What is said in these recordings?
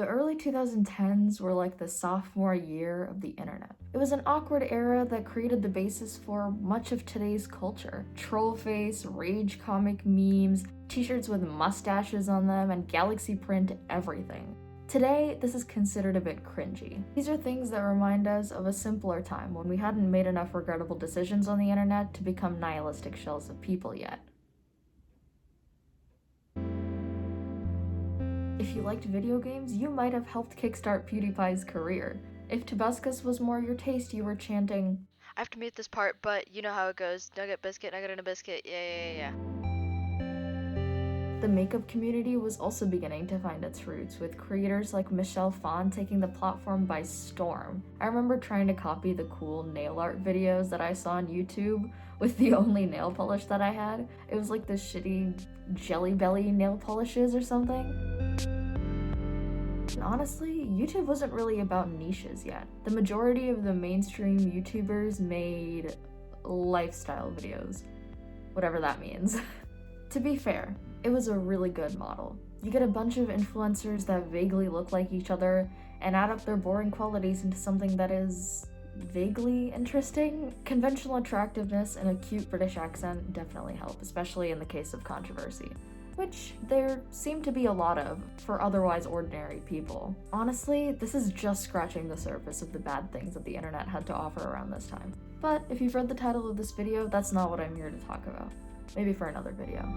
The early 2010s were like the sophomore year of the internet. It was an awkward era that created the basis for much of today's culture. Trollface, rage comic memes, t-shirts with mustaches on them, and galaxy print everything. Today, this is considered a bit cringy. These are things that remind us of a simpler time when we hadn't made enough regrettable decisions on the internet to become nihilistic shells of people yet. If you liked video games, you might have helped kickstart PewDiePie's career. If Tobuscus was more your taste, you were chanting, I have to mute this part, but you know how it goes. Nugget biscuit, nugget and a biscuit. Yeah. The makeup community was also beginning to find its roots, with creators like Michelle Phan taking the platform by storm. I remember trying to copy the cool nail art videos that I saw on YouTube with the only nail polish that I had. It was like the shitty Jelly Belly nail polishes or something. And honestly, YouTube wasn't really about niches yet. The majority of the mainstream YouTubers made lifestyle videos, whatever that means. To be fair, it was a really good model. You get a bunch of influencers that vaguely look like each other and add up their boring qualities into something that is vaguely interesting. Conventional attractiveness and a cute British accent definitely help, especially in the case of controversy, which there seem to be a lot of for otherwise ordinary people. Honestly, this is just scratching the surface of the bad things that the internet had to offer around this time. But if you've read the title of this video, that's not what I'm here to talk about. Maybe for another video.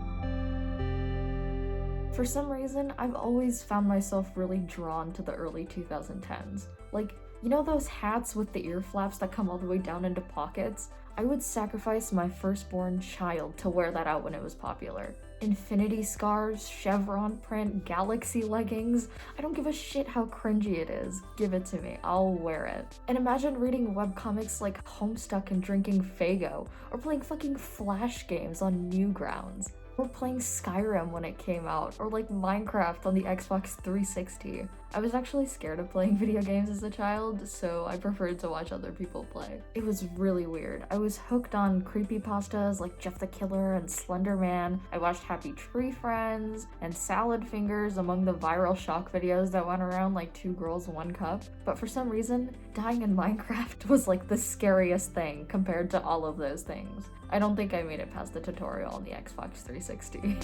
For some reason, I've always found myself really drawn to the early 2010s. Like, you know those hats with the ear flaps that come all the way down into pockets? I would sacrifice my firstborn child to wear that out when it was popular. Infinity scarves, chevron print, galaxy leggings. I don't give a shit how cringy it is. Give it to me, I'll wear it. And imagine reading webcomics like Homestuck and drinking Faygo, or playing fucking Flash games on Newgrounds, or playing Skyrim when it came out, or like Minecraft on the Xbox 360. I was actually scared of playing video games as a child, so I preferred to watch other people play. It was really weird. I was hooked on creepypastas like Jeff the Killer and Slender Man. I watched Happy Tree Friends and Salad Fingers among the viral shock videos that went around like 2 girls, 1 cup. But for some reason, dying in Minecraft was like the scariest thing compared to all of those things. I don't think I made it past the tutorial on the Xbox 360.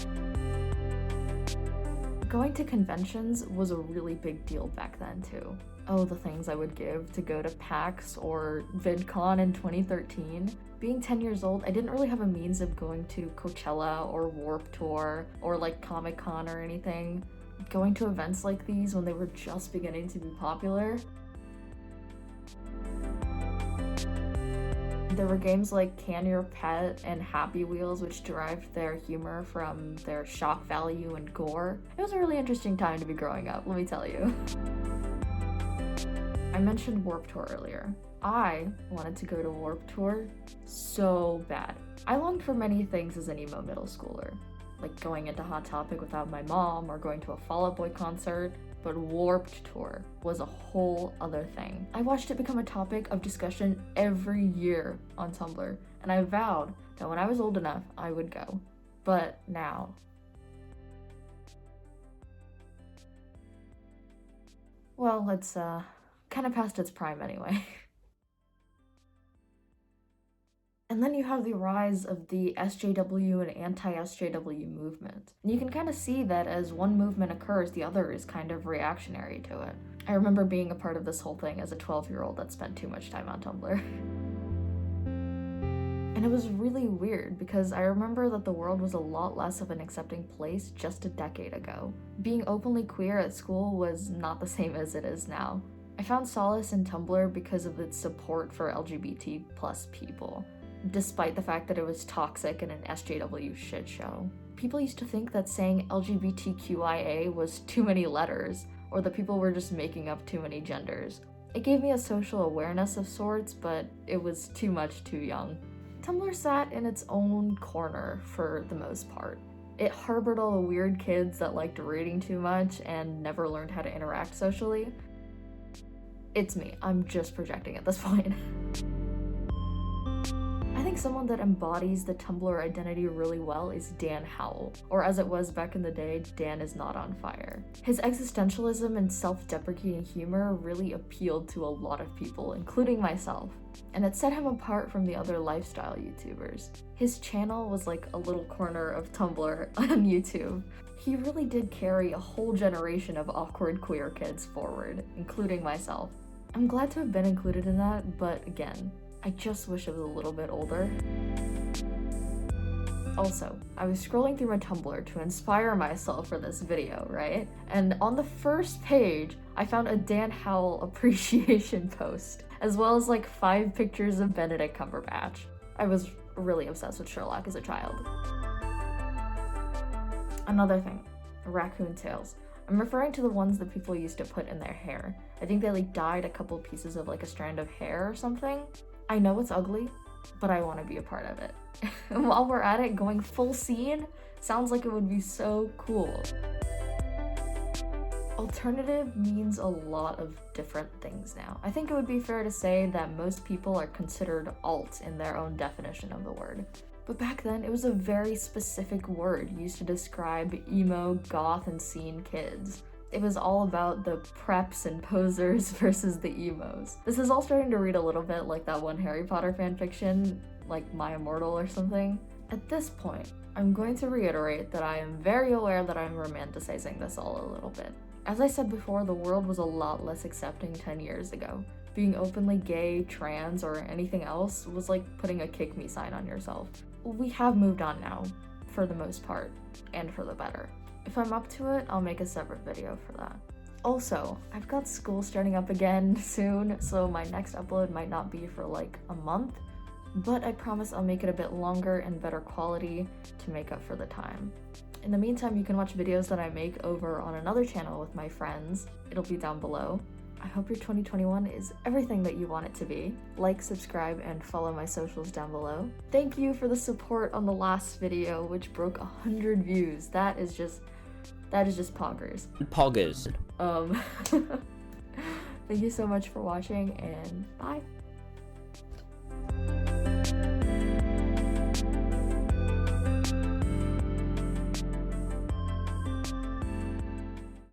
Going to conventions was a really big deal back then too. Oh, the things I would give to go to PAX or VidCon in 2013. Being 10 years old, I didn't really have a means of going to Coachella or Warped Tour or like Comic-Con or anything. Going to events like these when they were just beginning to be popular. There were games like Can Your Pet and Happy Wheels, which derived their humor from their shock value and gore. It was a really interesting time to be growing up, let me tell you. I mentioned Warped Tour earlier. I wanted to go to Warped Tour so bad. I longed for many things as an emo middle schooler, like going into Hot Topic without my mom or going to a Fall Out Boy concert. But Warped Tour was a whole other thing. I watched it become a topic of discussion every year on Tumblr, and I vowed that when I was old enough, I would go. But now... well, it's kind of past its prime anyway. And then you have the rise of the SJW and anti-SJW movement. And you can kind of see that as one movement occurs, the other is kind of reactionary to it. I remember being a part of this whole thing as a 12-year-old that spent too much time on Tumblr. And it was really weird because I remember that the world was a lot less of an accepting place just a decade ago. Being openly queer at school was not the same as it is now. I found solace in Tumblr because of its support for LGBT+ people, despite the fact that it was toxic and an SJW shit show. People used to think that saying LGBTQIA was too many letters, or that people were just making up too many genders. It gave me a social awareness of sorts, but it was too much too young. Tumblr sat in its own corner for the most part. It harbored all the weird kids that liked reading too much and never learned how to interact socially. It's me, I'm just projecting at this point. I think someone that embodies the Tumblr identity really well is Dan Howell, or as it was back in the day, Dan is not on fire. His existentialism and self-deprecating humor really appealed to a lot of people, including myself, and it set him apart from the other lifestyle YouTubers. His channel was like a little corner of Tumblr on YouTube. He really did carry a whole generation of awkward queer kids forward, including myself. I'm glad to have been included in that, but again, I just wish I was a little bit older. Also, I was scrolling through my Tumblr to inspire myself for this video, right? And on the first page, I found a Dan Howell appreciation post, as well as like 5 pictures of Benedict Cumberbatch. I was really obsessed with Sherlock as a child. Another thing, raccoon tails. I'm referring to the ones that people used to put in their hair. I think they like dyed a couple pieces of like a strand of hair or something. I know it's ugly, but I want to be a part of it. And while we're at it, going full scene sounds like it would be so cool. Alternative means a lot of different things now. I think it would be fair to say that most people are considered alt in their own definition of the word. But back then, it was a very specific word used to describe emo, goth, and scene kids. It was all about the preps and posers versus the emos. This is all starting to read a little bit like that one Harry Potter fanfiction, like My Immortal or something. At this point, I'm going to reiterate that I am very aware that I'm romanticizing this all a little bit. As I said before, the world was a lot less accepting 10 years ago. Being openly gay, trans, or anything else was like putting a kick me sign on yourself. We have moved on now, for the most part, and for the better. If I'm up to it, I'll make a separate video for that. Also, I've got school starting up again soon, so my next upload might not be for like a month, but I promise I'll make it a bit longer and better quality to make up for the time. In the meantime, you can watch videos that I make over on another channel with my friends. It'll be down below. I hope your 2021 is everything that you want it to be. Like, subscribe, and follow my socials down below. Thank you for the support on the last video, which broke 100 views. That is just poggers. Poggers. Thank you so much for watching, and bye.